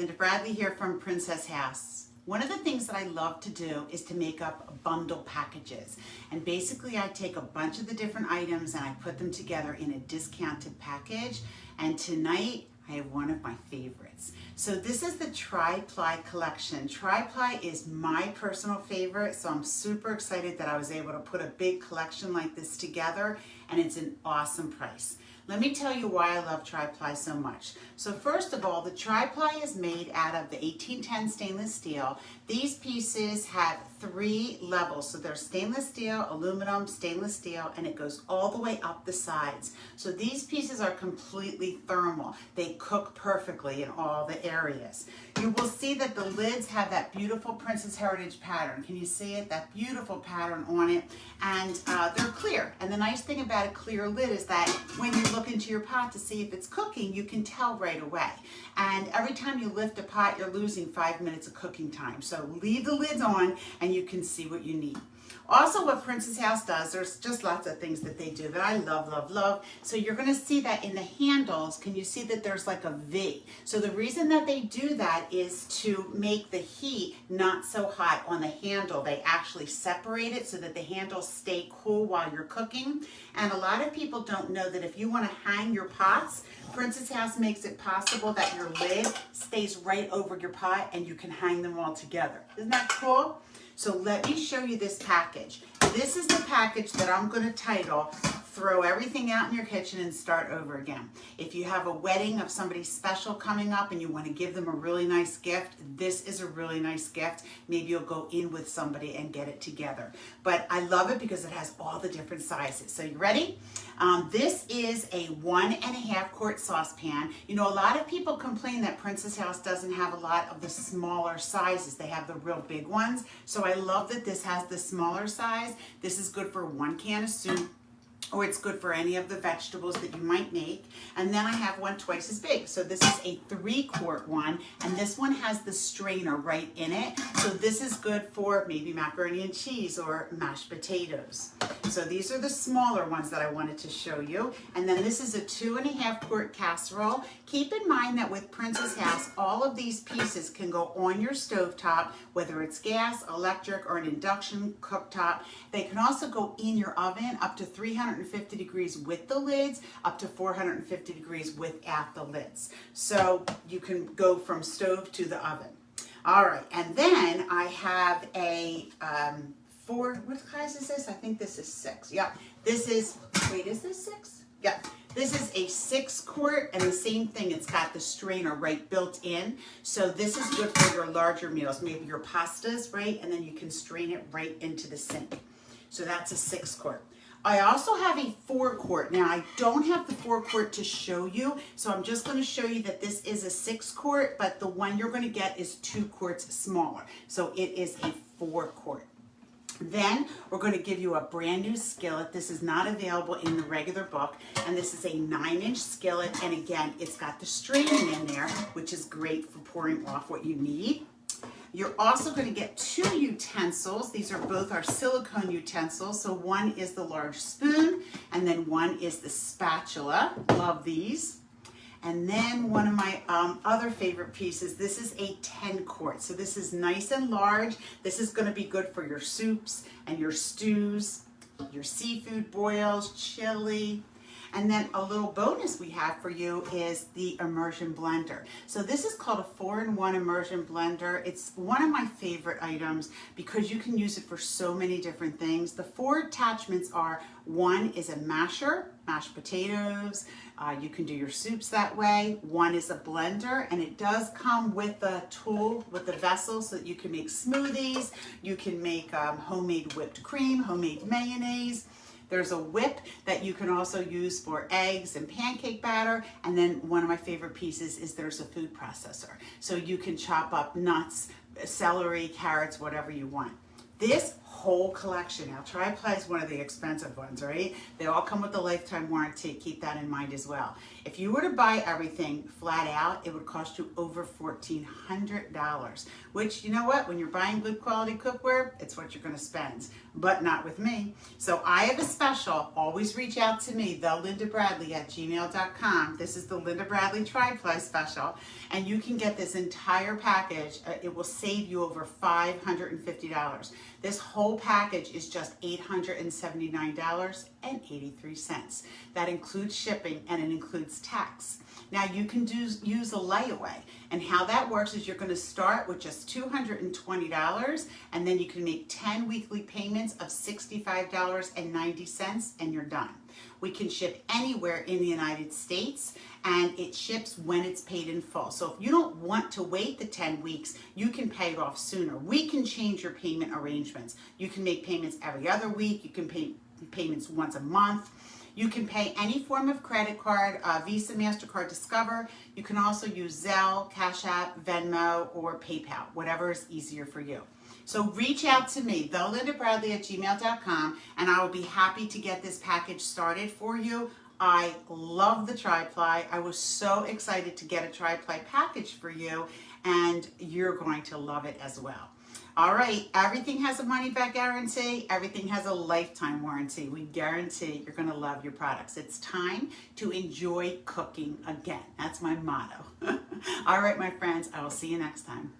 Thelindabradley here from Princess House. One of the things that I love to do is to make up bundle packages. And basically I take a bunch of the different items and I put them together in a discounted package. And tonight I have one of my favorites. So this is the Tri-Ply Collection. Tri-Ply is my personal favorite, so I'm super excited that I was able to put a big collection like this together, and it's an awesome price. Let me tell you why I love Tri-Ply so much. So first of all, the Tri-Ply is made out of the 1810 stainless steel. These pieces have 3 levels. So there's stainless steel, aluminum, stainless steel, and it goes all the way up the sides. So these pieces are completely thermal. They cook perfectly in all the areas. You will see that the lids have that beautiful Princess Heritage pattern. Can you see it? That beautiful pattern on it. And they're clear. And the nice thing about a clear lid is that when you look into your pot to see if it's cooking, you can tell right away. And every time you lift a pot, you're losing 5 minutes of cooking time. So leave the lids on and you can see what you need. Also, what Princess House does, there's just lots of things that they do that I love, love, love. So you're going to see that in the handles, can you see that there's like a V? So the reason that they do that is to make the heat not so hot on the handle. They actually separate it so that the handles stay cool while you're cooking. And a lot of people don't know that if you want to hang your pots, Princess House makes it possible that your lid stays right over your pot and you can hang them all together. Isn't that cool? So let me show you this package. This is the package that I'm going to title, Throw Everything Out in Your Kitchen and Start Over Again. If you have a wedding of somebody special coming up and you want to give them a really nice gift, this is a really nice gift. Maybe you'll go in with somebody and get it together. But I love it because it has all the different sizes. So you ready? This is a 1.5 quart saucepan. You know, a lot of people complain that Princess House doesn't have a lot of the smaller sizes. They have the real big ones. So I love that this has the smaller size. This is good for 1 can of soup, or it's good for any of the vegetables that you might make. And then I have one twice as big. So this is a 3-quart one, and this one has the strainer right in it. So this is good for maybe macaroni and cheese or mashed potatoes. So these are the smaller ones that I wanted to show you. And then this is a 2.5 quart casserole. Keep in mind that with Princess House, all of these pieces can go on your stovetop, whether it's gas, electric, or an induction cooktop. They can also go in your oven up to 350 degrees with the lids, up to 450 degrees without the lids. So you can go from stove to the oven. All right, and then I have a what size is this? I think this is 6. Yeah, this is, wait, is this 6? Yeah, this is a 6 quart, and the same thing, it's got the strainer right built in. So this is good for your larger meals, maybe your pastas, right? And then you can strain it right into the sink. So that's a 6 quart. I also have a 4 quart. Now I don't have the 4 quart to show you, so I'm just going to show you that this is a 6 quart, but the one you're going to get is 2 quarts smaller. So it is a 4 quart. Then we're going to give you a brand new skillet. This is not available in the regular book, and this is a 9-inch skillet, and again, it's got the straining in there, which is great for pouring off what you need. You're also going to get 2 utensils. These are both our silicone utensils. So one is the large spoon, and then one is the spatula. Love these. And then one of my other favorite pieces, this is a 10 quart. So this is nice and large. This is going to be good for your soups and your stews, your seafood boils, chili. And then a little bonus we have for you is the Immersion Blender. So this is called a 4-in-1 Immersion Blender. It's one of my favorite items because you can use it for so many different things. The 4 attachments are, one is a masher, mashed potatoes. You can do your soups that way. One is a blender, and it does come with a tool, with a vessel, so that you can make smoothies. You can make homemade whipped cream, homemade mayonnaise. There's a whip that you can also use for eggs and pancake batter. And then one of my favorite pieces is there's a food processor. So you can chop up nuts, celery, carrots, whatever you want. This whole collection. Now, Tri-Ply is one of the expensive ones, right? They all come with a lifetime warranty. Keep that in mind as well. If you were to buy everything flat out, it would cost you over $1,400, which, you know what? When you're buying good quality cookware, it's what you're going to spend, but not with me. So I have a special. Always reach out to me, Thelindabradley@gmail.com. This is the Linda Bradley Tri-Ply special, and you can get this entire package. It will save you over $550. This whole package is just $879.83. That includes shipping and it includes tax. Now you can use a layaway, and how that works is you're going to start with just $220, and then you can make 10 weekly payments of $65.90 and you're done. We can ship anywhere in the United States, and it ships when it's paid in full. So if you don't want to wait the 10 weeks, you can pay it off sooner. We can change your payment arrangements. You can make payments every other week. You can pay payments once a month. You can pay any form of credit card, Visa, MasterCard, Discover. You can also use Zelle, Cash App, Venmo, or PayPal, whatever is easier for you. So reach out to me, Thelindabradley@gmail.com, and I will be happy to get this package started for you. I love the Tri-Ply. I was so excited to get a Tri-Ply package for you, and you're going to love it as well. All right, everything has a money-back guarantee. Everything has a lifetime warranty. We guarantee you're going to love your products. It's time to enjoy cooking again. That's my motto. All right, my friends, I will see you next time.